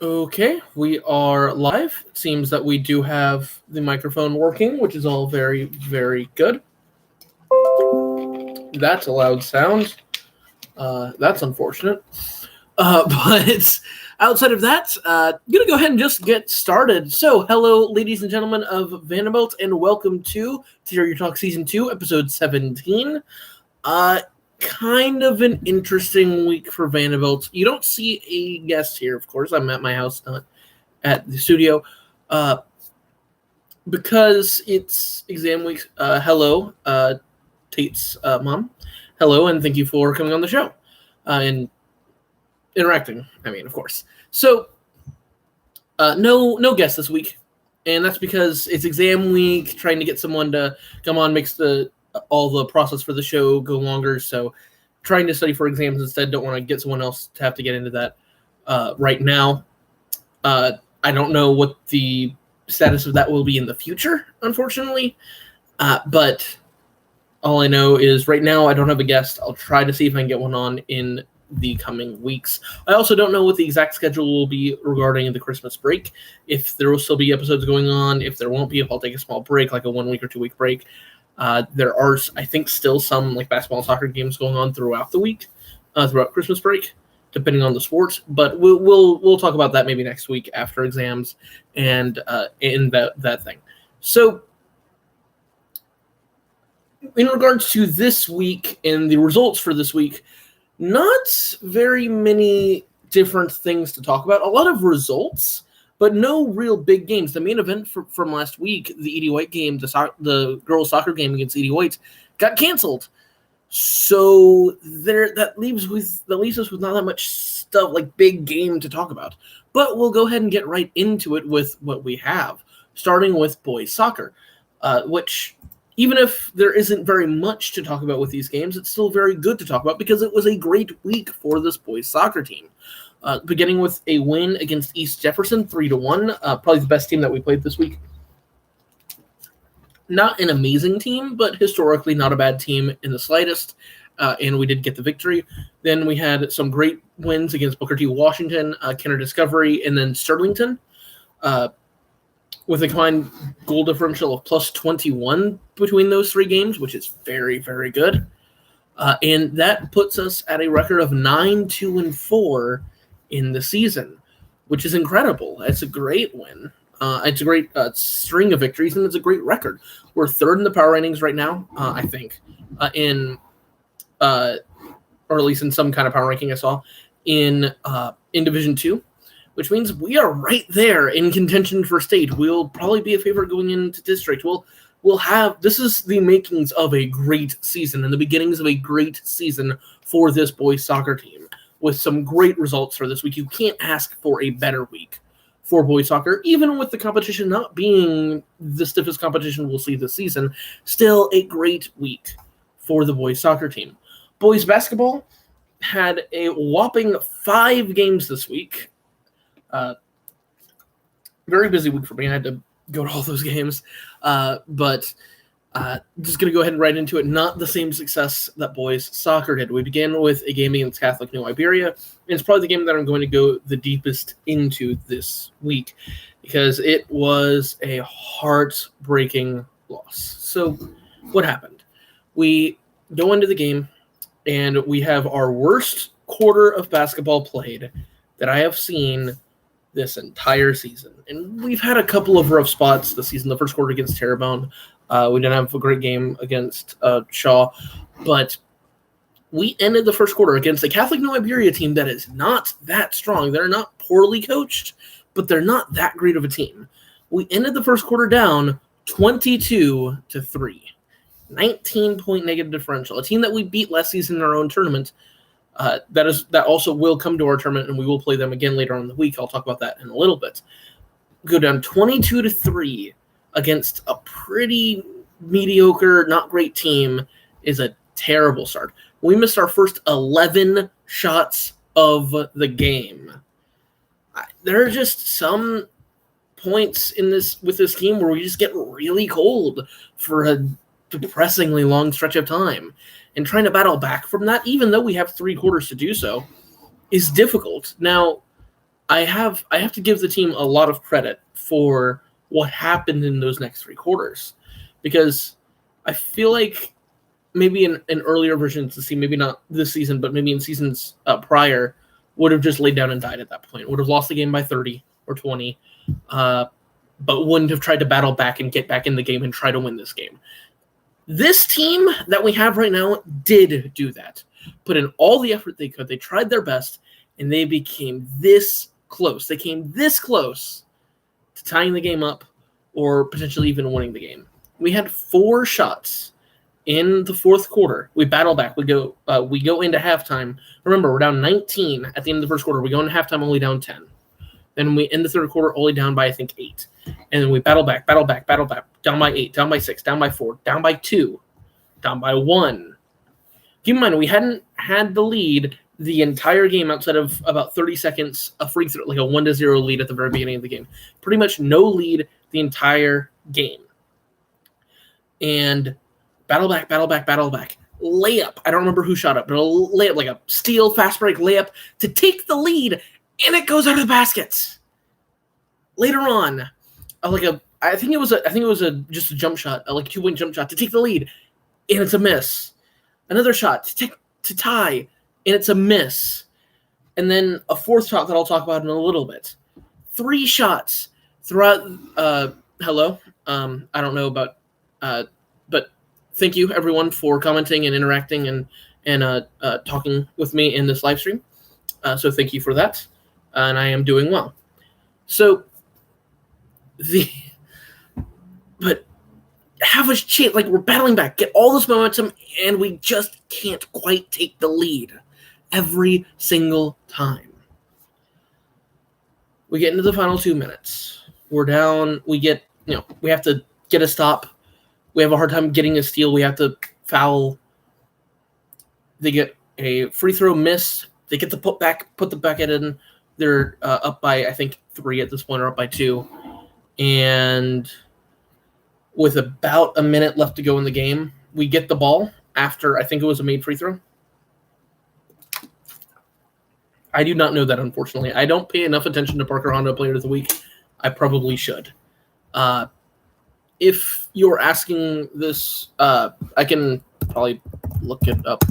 Okay, we are live. It seems that we do have the microphone working, which is all very, very good. That's a loud sound. That's unfortunate. But outside of that, I'm going to go ahead and just get started. So, hello, ladies and gentlemen of Vanderbilt, and welcome to Terrier Talk Season 2, Episode 17. Kind of an interesting week for Vanderbilt. You don't see a guest here, of course. I'm at my house, not at the studio, because it's exam week. Hello, Tate's mom. Hello, and thank you for coming on the show and interacting. I mean, of course. So, no guest this week, and that's because it's exam week. Trying to get someone to come on makes all the process for the show go longer. So, trying to study for exams instead. Don't want to get someone else to have to get into that right now. I don't know what the status of that will be in the future, unfortunately. But all I know is right now I don't have a guest. I'll try to see if I can get one on in the coming weeks. I also don't know what the exact schedule will be regarding the Christmas break. If there will still be episodes going on, if there won't be, if I'll take a small break, like a 1 week or 2 week break. There are, I think, still some like basketball and soccer games going on throughout the week, throughout Christmas break, depending on the sport. But we'll talk about that maybe next week after exams and in that thing. So, in regards to this week and the results for this week, not very many different things to talk about. A lot of results, but no real big games. The main event from last week, the Edie White game, the girls' soccer game against Edie White, got canceled. So that leaves us with not that much stuff like big game to talk about. But we'll go ahead and get right into it with what we have, starting with boys soccer, which even if there isn't very much to talk about with these games, it's still very good to talk about because it was a great week for this boys soccer team. Beginning with a win against East Jefferson, 3-1, probably the best team that we played this week. Not an amazing team, but historically not a bad team in the slightest, and we did get the victory. Then we had some great wins against Booker T. Washington, Kenner Discovery, and then Sterlington, with a combined goal differential of plus 21 between those three games, which is very, very good. And that puts us at a record of 9-2-4 in the season, which is incredible. It's a great win. It's a great string of victories, and it's a great record. We're third in the power rankings right now, I think, or at least in some kind of power ranking I saw, in Division 2, which means we are right there in contention for state. We'll probably be a favorite going into district. We'll have, this is the makings of a great season and the beginnings of a great season for this boys soccer team with some great results for this week. You can't ask for a better week for boys soccer, even with the competition not being the stiffest competition we'll see this season. Still a great week for the boys soccer team. Boys basketball had a whopping 5 games this week. Very busy week for me. I had to go to all those games. But just going to go ahead and right into it. Not the same success that boys soccer did. We began with a game against Catholic New Iberia. And it's probably the game that I'm going to go the deepest into this week because it was a heartbreaking loss. So what happened? We go into the game and we have our worst quarter of basketball played that I have seen this entire season. And we've had a couple of rough spots this season. The first quarter against Terrebonne. We didn't have a great game against Shaw. But we ended the first quarter against the Catholic New Iberia team that is not that strong. They're not poorly coached, but they're not that great of a team. We ended the first quarter down 22-3. 19-point negative differential. A team that we beat last season in our own tournament. That also will come to our tournament, and we will play them again later on in the week. I'll talk about that in a little bit. Go down 22-3 against a pretty mediocre, not great team is a terrible start. We missed our first 11 shots of the game. There are just some points with this team where we just get really cold for a depressingly long stretch of time. And trying to battle back from that, even though we have 3 quarters to do so, is difficult. Now, I have to give the team a lot of credit for what happened in those next 3 quarters, because I feel like maybe in earlier versions of the season, maybe not this season, but maybe in seasons prior, would have just laid down and died at that point. Would have lost the game by 30 or 20, but wouldn't have tried to battle back and get back in the game and try to win this game. This team that we have right now did do that. Put in all the effort they could. They tried their best, and they became this close. They came this close to tying the game up or potentially even winning the game. We had 4 shots in the fourth quarter. We battle back. We go into halftime. Remember, we're down 19 at the end of the first quarter. We go into halftime only down 10. Then we end the third quarter only down by, I think, 8. And then we battle back, down by 8, down by 6, down by 4, down by 2, down by 1. Keep in mind, we hadn't had the lead the entire game outside of about 30 seconds, a free throw, like a 1-0 lead at the very beginning of the game. Pretty much no lead the entire game. And battle back. Layup. I don't remember who shot up, but a layup, like a steal, fast break layup to take the lead, and it goes out of the baskets. Later on, I think it was just a jump shot, like a 2-point jump shot to take the lead, and it's a miss. Another shot to tie, and it's a miss. And then a fourth shot that I'll talk about in a little bit. 3 shots throughout. Hello. I don't know about, but thank you everyone for commenting and interacting and talking with me in this live stream. So thank you for that, and I am doing well. So but have a chance, like we're battling back, get all this momentum, and we just can't quite take the lead every single time. We get into the final 2 minutes. We're down. We have to get a stop. We have a hard time getting a steal. We have to foul. They get a free throw miss. They get the put the bucket in. They're up by, I think, 3 at this point, or up by 2. And with about a minute left to go in the game, we get the ball after, I think it was a made free throw. I do not know that, unfortunately. I don't pay enough attention to Parker Honda Player of the Week. I probably should. If you're asking this, I can probably look it up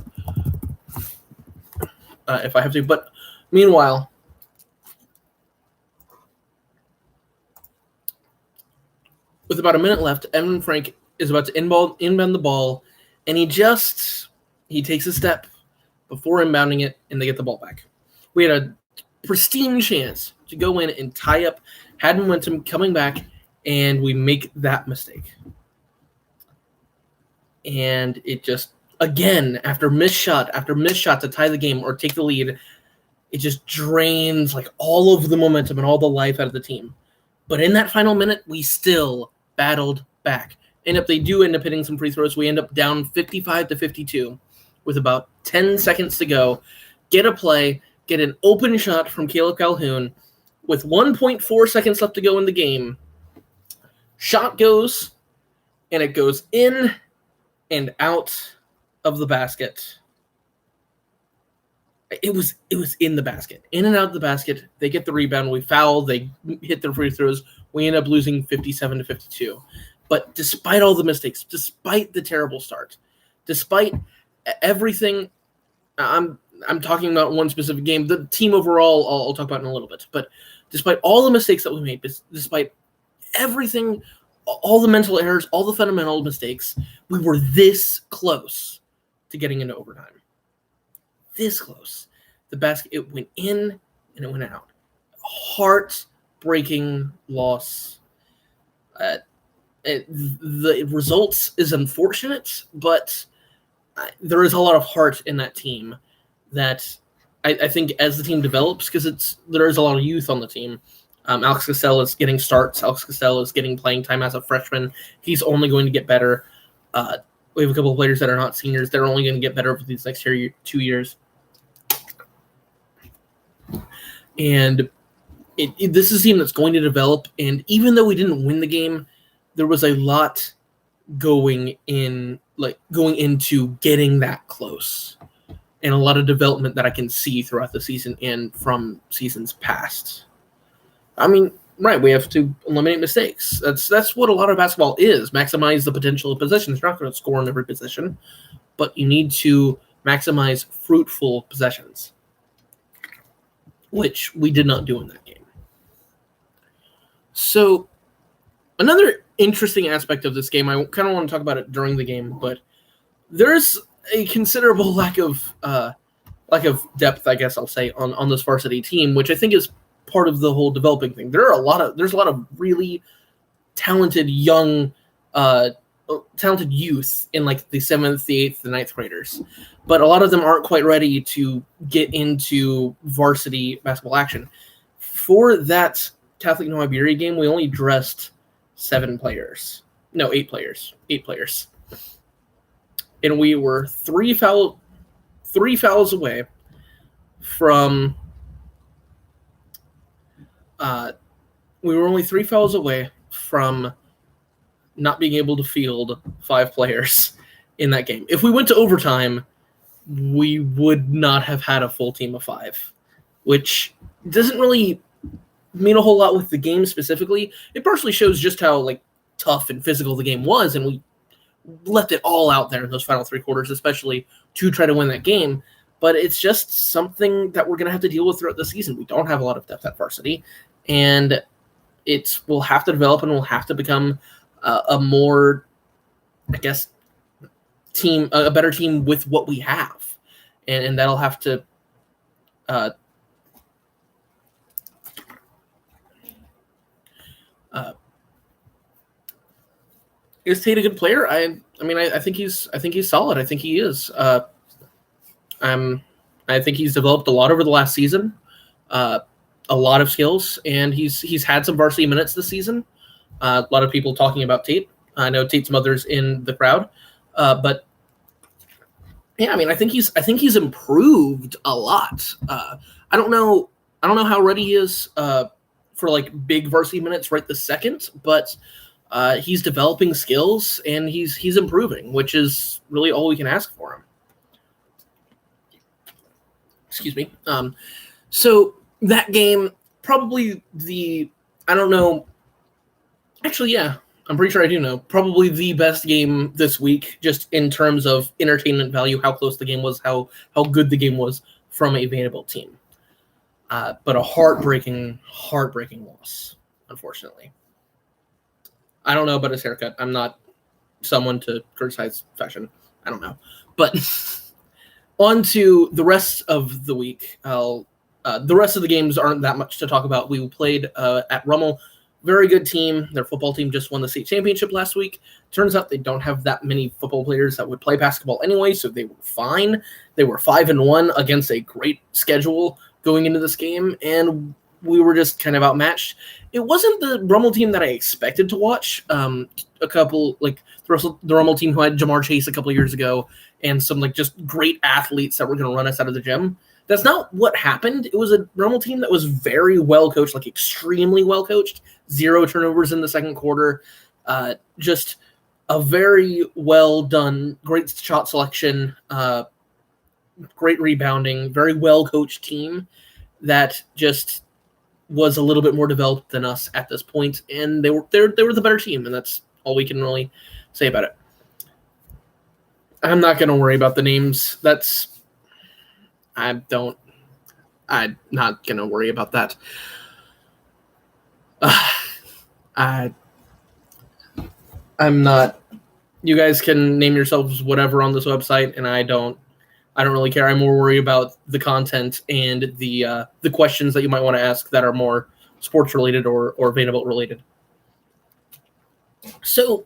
if I have to. But meanwhile, with about a minute left, Evan Frank is about to inbound the ball, and he takes a step before inbounding it, and they get the ball back. We had a pristine chance to go in and tie up, had momentum coming back, and we make that mistake. And it just, again, after missed shot to tie the game or take the lead, it just drains like all of the momentum and all the life out of the team. But in that final minute, we still battled back. And if they do end up hitting some free throws, we end up down 55-52 with about 10 seconds to go. Get a play, get an open shot from Caleb Calhoun with 1.4 seconds left to go in the game. Shot goes, and it goes in and out of the basket. It was in the basket. In and out of the basket. They get the rebound. We foul. They hit their free throws. We end up losing 57-52. But despite all the mistakes, despite the terrible start, despite everything, I'm talking about one specific game. The team overall, I'll talk about in a little bit. But despite all the mistakes that we made, despite everything, all the mental errors, all the fundamental mistakes, we were this close to getting into overtime. This close. The basket, it went in and it went out. Heartbreaking loss. The results is unfortunate, but there is a lot of heart in that team that I think as the team develops, because there is a lot of youth on the team. Alex Castell is getting starts. Alex Castell is getting playing time as a freshman. He's only going to get better. We have a couple of players that are not seniors. They're only going to get better over these next 2 years. And this is a team that's going to develop. And even though we didn't win the game, there was a lot going into getting that close. and a lot of development that I can see throughout the season and from seasons past. I mean, right, we have to eliminate mistakes. That's what a lot of basketball is. Maximize the potential of possessions. You're not going to score in every position, but you need to maximize fruitful possessions, which we did not do in that game. So another interesting aspect of this game, I kind of want to talk about it during the game, but there's a considerable lack of depth, I guess I'll say, on this varsity team, which I think is part of the whole developing thing. There's a lot of really talented young talented youth in like the 7th, the 8th, the 9th graders, but a lot of them aren't quite ready to get into varsity basketball action. For that Catholic No Iberia game, we only dressed 8 players. And we were three fouls away from we were only 3 fouls away from not being able to field 5 players in that game. If we went to overtime, we would not have had a full team of 5, which doesn't really mean a whole lot with the game specifically. It partially shows just how like tough and physical the game was, and we left it all out there in those final 3 quarters, especially to try to win that game. But it's just something that we're going to have to deal with throughout the season. We don't have a lot of depth at varsity, and we'll have to develop and we'll have to become a more, I guess, a better team with what we have, and that'll have to. Is Tate a good player? I think he's solid. I think he is. I think he's developed a lot over the last season, a lot of skills, and he's had some varsity minutes this season. A lot of people talking about Tate. I know Tate's mother's in the crowd, but yeah, I think he's improved a lot. I don't know how ready he is for like big varsity minutes right this second, but he's developing skills and he's improving, which is really all we can ask for him. Excuse me. So that game, probably I don't know. Actually, yeah, I'm pretty sure I do know. Probably the best game this week, just in terms of entertainment value, how close the game was, how good the game was from a Vanderbilt team. But a heartbreaking loss, unfortunately. I don't know about his haircut. I'm not someone to criticize fashion. I don't know. But on to the rest of the week. The rest of the games aren't that much to talk about. We played at Rummel. Very good team. Their football team just won the state championship last week. Turns out they don't have that many football players that would play basketball anyway, so they were fine. They were 5-1 against a great schedule going into this game, and we were just kind of outmatched. It wasn't the Rummel team that I expected to watch. A couple, like the Rummel team who had Jamar Chase a couple of years ago and some like just great athletes that were going to run us out of the gym. That's not what happened. It was a Rummel team that was very well coached, like extremely well coached. 0 turnovers in the second quarter. Just a very well done, great shot selection, great rebounding, very well coached team that just was a little bit more developed than us at this point, and they were the better team, and that's all we can really say about it. I'm not going to worry about the names. I'm not going to worry about that. I'm not. You guys can name yourselves whatever on this website, and I don't really care. I'm more worried about the content and the questions that you might want to ask that are more sports related or Vanderbilt related. So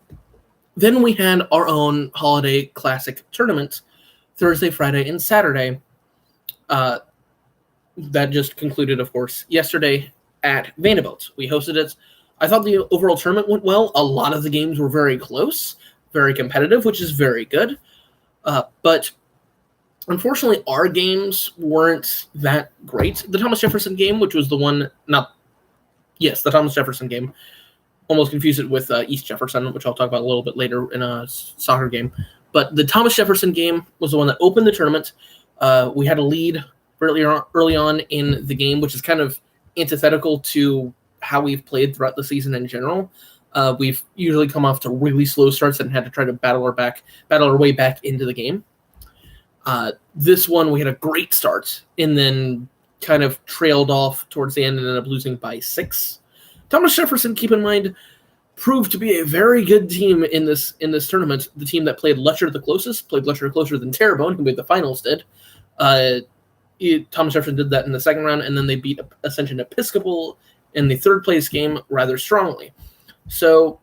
then we had our own holiday classic tournament Thursday, Friday, and Saturday. That just concluded, of course, yesterday at Vanderbilt. We hosted it. I thought the overall tournament went well. A lot of the games were very close, very competitive, which is very good. But unfortunately, our games weren't that great. The Thomas Jefferson game, which was the Thomas Jefferson game. Almost confused it with East Jefferson, which I'll talk about a little bit later in a soccer game. But the Thomas Jefferson game was the one that opened the tournament. We had a lead early on in the game, which is kind of antithetical to how we've played throughout the season in general. We've usually come off to really slow starts and had to try to battle our way back into the game. This one, we had a great start and then kind of trailed off towards the end and ended up losing by 6. Thomas Jefferson, keep in mind, proved to be a very good team in this tournament. The team that played Letcher the closest, played Letcher closer than Terrebonne, who made the finals, did. Thomas Jefferson did that in the second round, and then they beat Ascension Episcopal in the third place game rather strongly. So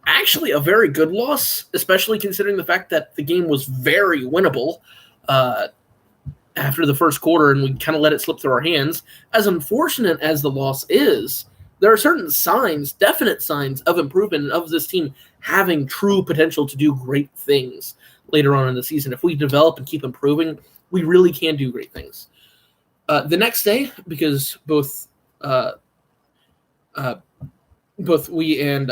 actually a very good loss, especially considering the fact that the game was very winnable after the first quarter, and we kind of let it slip through our hands. As unfortunate as the loss is, there are certain signs, definite signs of improvement and of this team having true potential to do great things later on in the season. If we develop and keep improving, we really can do great things. The next day, because both we and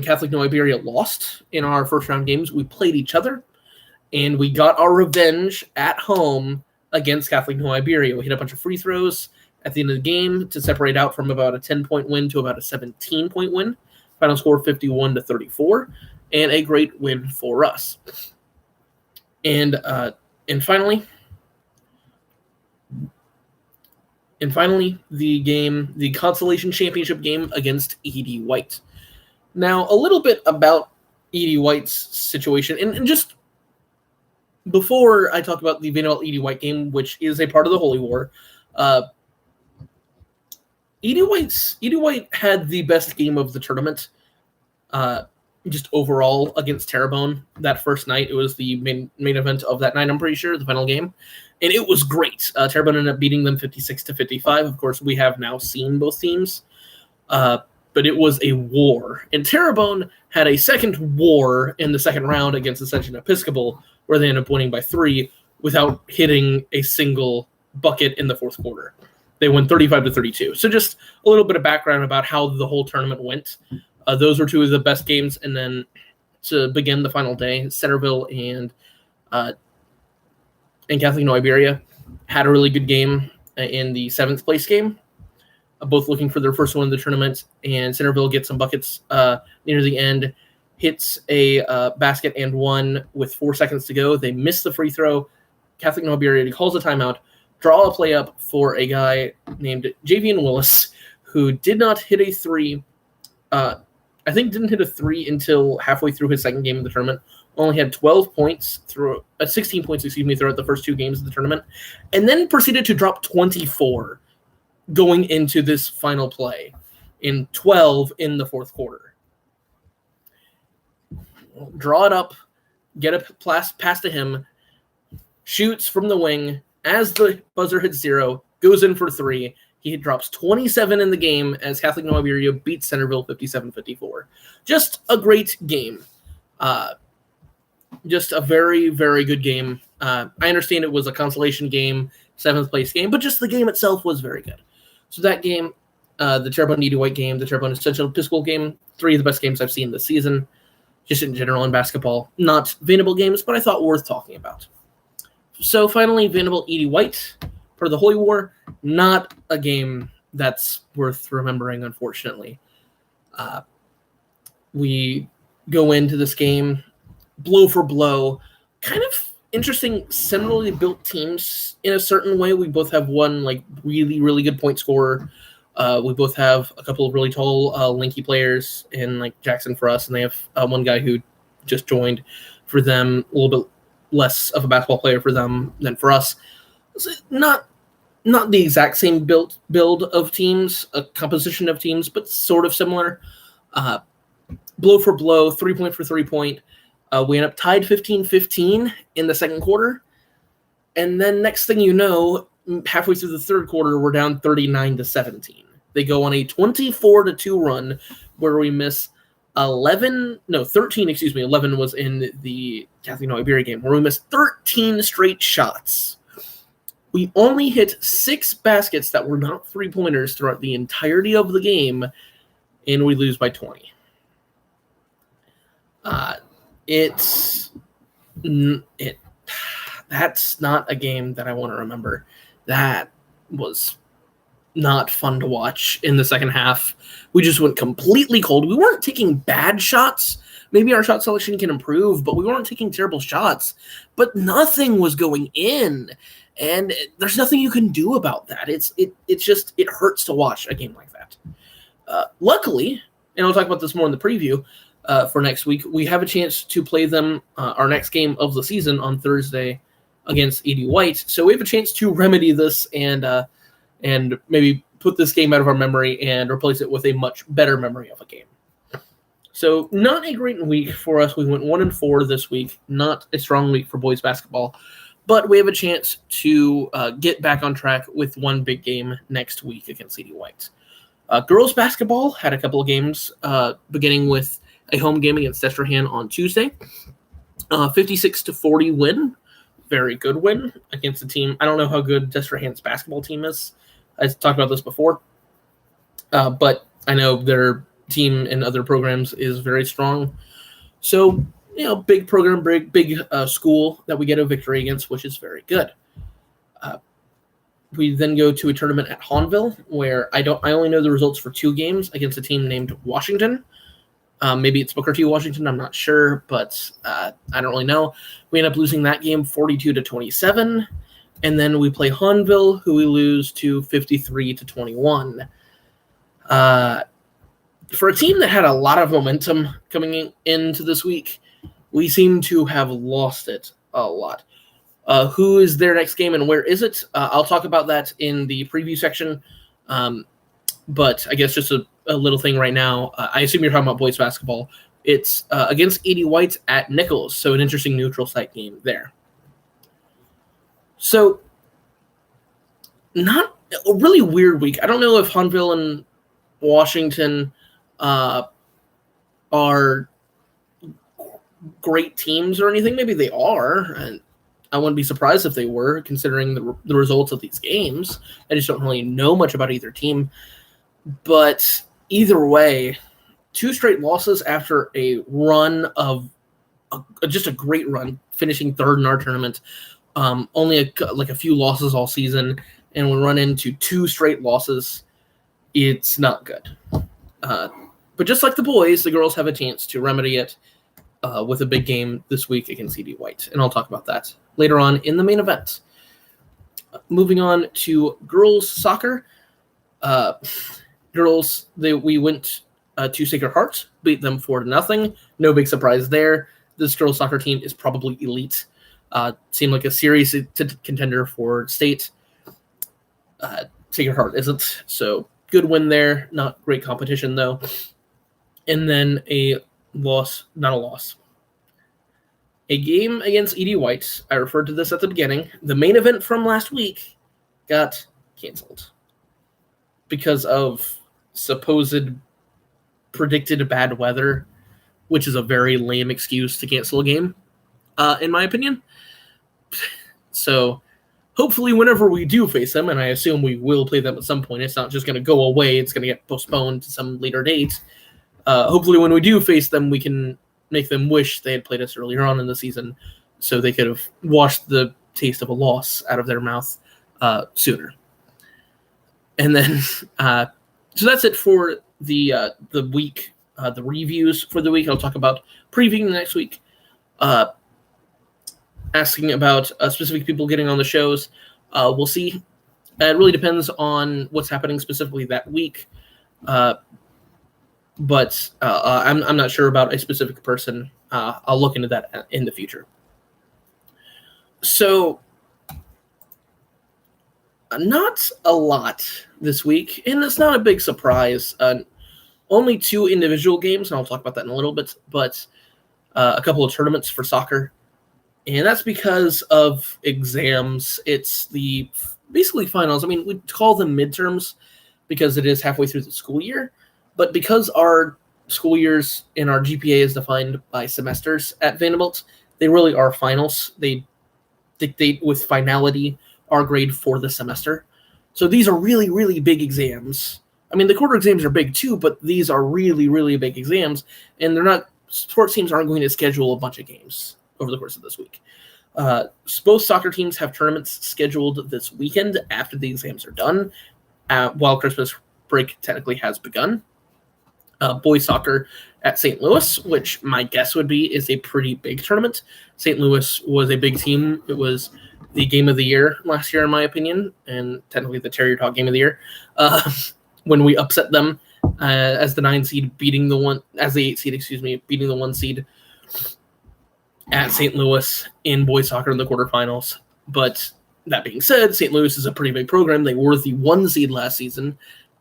Catholic No Iberia lost in our first round games, we played each other, and we got our revenge at home against Catholic No Iberia. We hit a bunch of free throws at the end of the game to separate out from about a 10-point win to about a 17-point win. Final score 51-34, and a great win for us. And finally, the consolation championship game against E.D. White. Now, a little bit about E.D. White's situation, and just before I talk about the Vanderbilt E.D. White game, which is a part of the Holy War, E.D. White had the best game of the tournament, just overall against Terrebonne that first night. It was the main event of that night, I'm pretty sure, the final game. And it was great. Terrebonne ended up beating them 56-55. Of course, we have now seen both teams. But it was a war. And Terrebonne had a second war in the second round against Ascension Episcopal, where they ended up winning by 3 without hitting a single bucket in the fourth quarter. They won 35-32. So just a little bit of background about how the whole tournament went. Those were two of the best games. And then to begin the final day, Centerville and Catholic No Iberia had a really good game in the 7th place game, both looking for their first win of the tournament. And Centerville gets some buckets near the end, hits a basket and one with 4 seconds to go. They miss the free throw. Catholic No Iberia calls a timeout, draw a play up for a guy named Javian Willis, who did not hit a 3. I think didn't hit a 3 until halfway through his second game of the tournament. Only had 16 points throughout the first 2 games of the tournament, and then proceeded to drop 24 going into this final play in 12 in the fourth quarter. Draw it up, get a pass to him, shoots from the wing as the buzzer hits 0, goes in for 3. He drops 27 in the game as Catholic No Iberia beats Centerville 57-54. Just a great game. Just a very, very good game. I understand it was a consolation game, 7th place game, but just the game itself was very good. So that game, the Terrebonne E.D. White game, the Terrebonne Ascension Episcopal game, 3 of the best games I've seen this season, just in general in basketball. Not Vanderbilt games, but I thought worth talking about. So finally, Vanderbilt E.D. White for the Holy War, not a game that's worth remembering, unfortunately. We go into this game blow for blow, kind of interesting, similarly built teams in a certain way. We both have one really, really good point scorer. We both have a couple of really tall, lanky players in Jackson for us, and they have one guy who just joined for them, a little bit less of a basketball player for them than for us. So not the exact same build of teams, a composition of teams, but sort of similar. Blow for blow, 3-point for 3-point. We end up tied 15-15 in the second quarter. And then next thing you know, halfway through the third quarter, we're down 39-17. They go on a 24-2 run where we miss 11 was in the Catholic No Iberia game, where we missed 13 straight shots. We only hit 6 baskets that were not 3-pointers throughout the entirety of the game, and we lose by 20. that's not a game that I want to remember. That was not fun to watch in the second half. We just went completely cold. We weren't taking bad shots. Maybe our shot selection can improve, but we weren't taking terrible shots. But nothing was going in, and there's nothing you can do about that. It hurts to watch a game like that. Luckily, and I'll talk about this more in the preview for next week, we have a chance to play them our next game of the season on Thursday against ED White. So we have a chance to remedy this and maybe put this game out of our memory and replace it with a much better memory of a game. So not a great week for us. We went 1-4 this week. Not a strong week for boys basketball, but we have a chance to get back on track with one big game next week against ED White. Girls basketball had a couple of games, beginning with a home game against Destrehan on Tuesday. 56-40 win. Very good win against a team. I don't know how good Destrehan's basketball team is. I talked about this before. But I know their team in other programs is very strong. So, big program, big school that we get a victory against, which is very good. We then go to a tournament at Hahnville where I only know the results for 2 games against a team named Washington. Maybe it's Booker T. Washington. I'm not sure, but I don't really know. We end up losing that game 42-27, and then we play Hahnville, who we lose to 53-21. For a team that had a lot of momentum coming into this week, we seem to have lost it a lot. Who is their next game and where is it? I'll talk about that in the preview section. But I guess just a little thing right now. I assume you're talking about boys basketball. It's against ED White at Nichols, so an interesting neutral site game there. So, not a really weird week. I don't know if Hahnville and Washington are great teams or anything. Maybe they are, and I wouldn't be surprised if they were, considering the results of these games. I just don't really know much about either team. But either way, 2 straight losses after a run of just a great run, finishing 3rd in our tournament. Only a few losses all season, and we run into 2 straight losses. It's not good. But just like the boys, the girls have a chance to remedy it with a big game this week against ED White, and I'll talk about that later on in the main event. Moving on to girls soccer. Girls, we went to Sacred Heart, beat them 4-0. No big surprise there. This girls soccer team is probably elite. Seemed like a serious contender for state. Sacred Heart isn't, so good win there. Not great competition though. And then a loss, not a loss. A game against ED White. I referred to this at the beginning. The main event from last week got canceled because of supposed predicted bad weather, which is a very lame excuse to cancel a game, in my opinion. So hopefully whenever we do face them, and I assume we will play them at some point, it's not just going to go away, it's going to get postponed to some later date. Hopefully when we do face them, we can make them wish they had played us earlier on in the season so they could have washed the taste of a loss out of their mouth sooner. And then, so that's it for the week, the reviews for the week. I'll talk about previewing the next week, asking about specific people getting on the shows. We'll see. It really depends on what's happening specifically that week. But I'm not sure about a specific person. I'll look into that in the future. So, not a lot this week, and it's not a big surprise. Only 2 individual games, and I'll talk about that in a little bit, but a couple of tournaments for soccer. And that's because of exams. It's the basically finals. I mean, we call them midterms because it is halfway through the school year. But because our school years and our GPA is defined by semesters at Vanderbilt, they really are finals. They dictate with finality our grade for the semester. So these are really, really big exams. I mean, the quarter exams are big too, but these are really, really big exams. And they're not, sports teams aren't going to schedule a bunch of games over the course of this week. Both soccer teams have tournaments scheduled this weekend after the exams are done, while Christmas break technically has begun. Boys soccer at St. Louis, which my guess would be is a pretty big tournament. St. Louis was a big team. It was the game of the year last year, in my opinion, and technically the Terrier Talk game of the year, when we upset them as the 9 seed, beating the 8 seed, beating the 1 seed at St. Louis in boys soccer in the quarterfinals. But that being said, St. Louis is a pretty big program. They were the 1 seed last season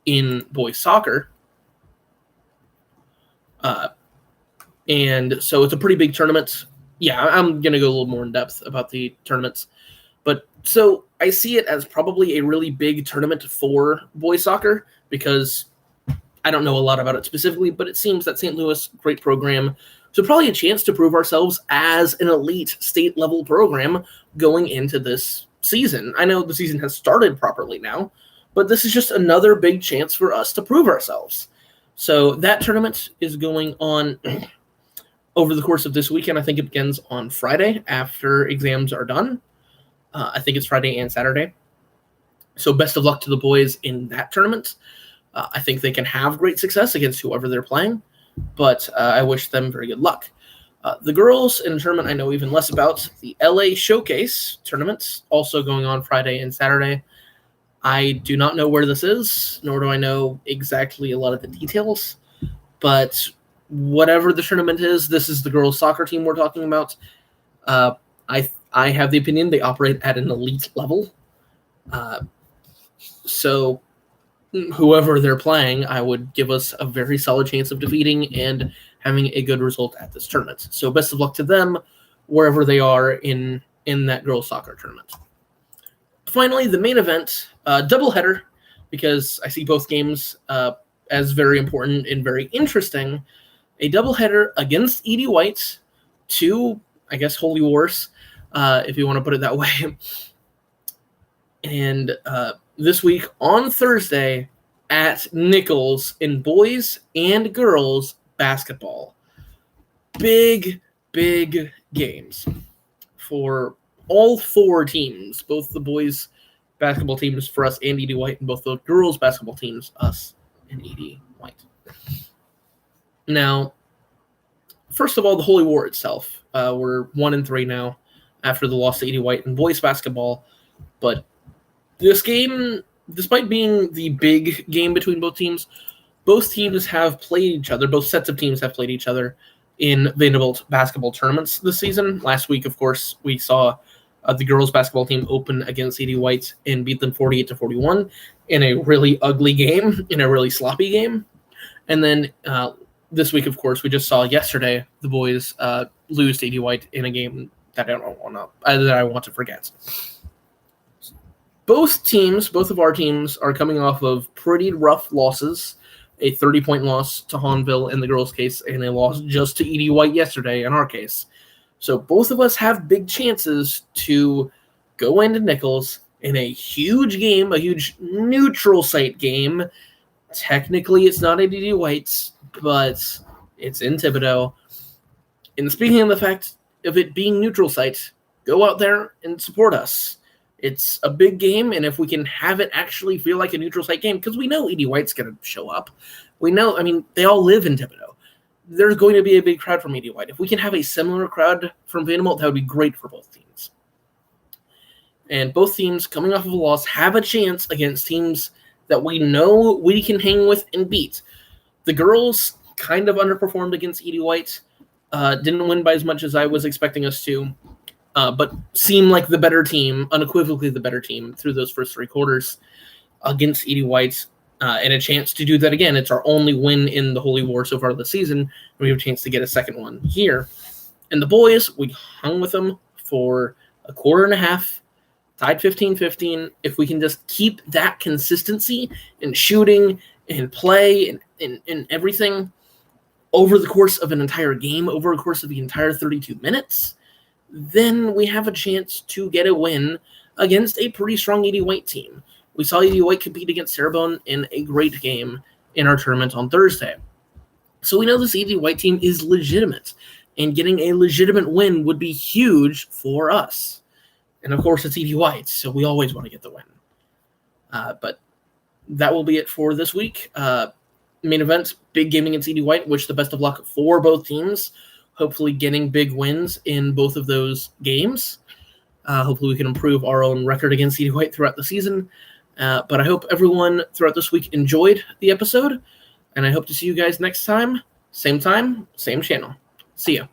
in boys soccer. And so it's a pretty big tournament. Yeah, I'm going to go a little more in depth about the tournaments. But so I see it as probably a really big tournament for boys soccer because I don't know a lot about it specifically, but it seems that St. Louis, great program, so probably a chance to prove ourselves as an elite state-level program going into this season. I know the season has started properly now, but this is just another big chance for us to prove ourselves. So that tournament is going on over the course of this weekend. I think it begins on Friday after exams are done. I think it's Friday and Saturday. So best of luck to the boys in that tournament. I think they can have great success against whoever they're playing, but I wish them very good luck. The girls in a tournament I know even less about, the LA Showcase tournament, also going on Friday and Saturday. I do not know where this is, nor do I know exactly a lot of the details, but whatever the tournament is, this is the girls' soccer team we're talking about. I have the opinion they operate at an elite level. So whoever they're playing, I would give us a very solid chance of defeating and having a good result at this tournament. So best of luck to them wherever they are in that girls' soccer tournament. Finally, the main event, doubleheader, because I see both games as very important and very interesting. A doubleheader against Edie White, 2, I guess, holy wars, if you want to put it that way. And this week on Thursday at Nichols in boys and girls basketball. Big, big games for all 4 teams, both the boys basketball teams for us and Edie White, and both the girls basketball teams, us and Edie White. Now, first of all, the Holy War itself. We're 1-3 now after the loss to Edie White in boys basketball, but this game, despite being the big game between both teams have played each other. Both sets of teams have played each other in Vanderbilt basketball tournaments this season. Last week, of course, we saw the girls basketball team open against Edie White and beat them 48-41 in a really ugly game, in a really sloppy game. And then this week, of course, we just saw yesterday the boys lose to Edie White in a game that I want to forget. Both of our teams are coming off of pretty rough losses, a 30-point loss to Hahnville in the girls' case, and a loss just to Edie White yesterday in our case. So both of us have big chances to go into Nichols in a huge game, a huge neutral site game. Technically, it's not at Edie White's, but it's in Thibodaux. And speaking of the fact of it being neutral site, go out there and support us. It's a big game, and if we can have it actually feel like a neutral site game, because we know Edie White's going to show up. We know, they all live in Thibodaux. There's going to be a big crowd from Edie White. If we can have a similar crowd from Vanderbilt, that would be great for both teams. And both teams, coming off of a loss, have a chance against teams that we know we can hang with and beat. The girls kind of underperformed against Edie White. Didn't win by as much as I was expecting us to. But seemed like the better team, unequivocally the better team through those first 3 quarters against Edie White, and a chance to do that again. It's our only win in the Holy War so far this season, and we have a chance to get a second one here. And the boys, we hung with them for a quarter and a half, tied 15-15. If we can just keep that consistency in shooting and play and everything over the course of an entire game, over the course of the entire 32 minutes, then we have a chance to get a win against a pretty strong Edie White team. We saw Edie White compete against Terrebonne in a great game in our tournament on Thursday. So we know this Edie White team is legitimate. and getting a legitimate win would be huge for us. And of course, it's Edie White, so we always want to get the win. But that will be it for this week. Main event, big game against Edie White. Wish the best of luck for both teams. Hopefully getting big wins in both of those games. Hopefully we can improve our own record against Edie White throughout the season. But I hope everyone throughout this week enjoyed the episode. And I hope to see you guys next time. Same channel. See ya.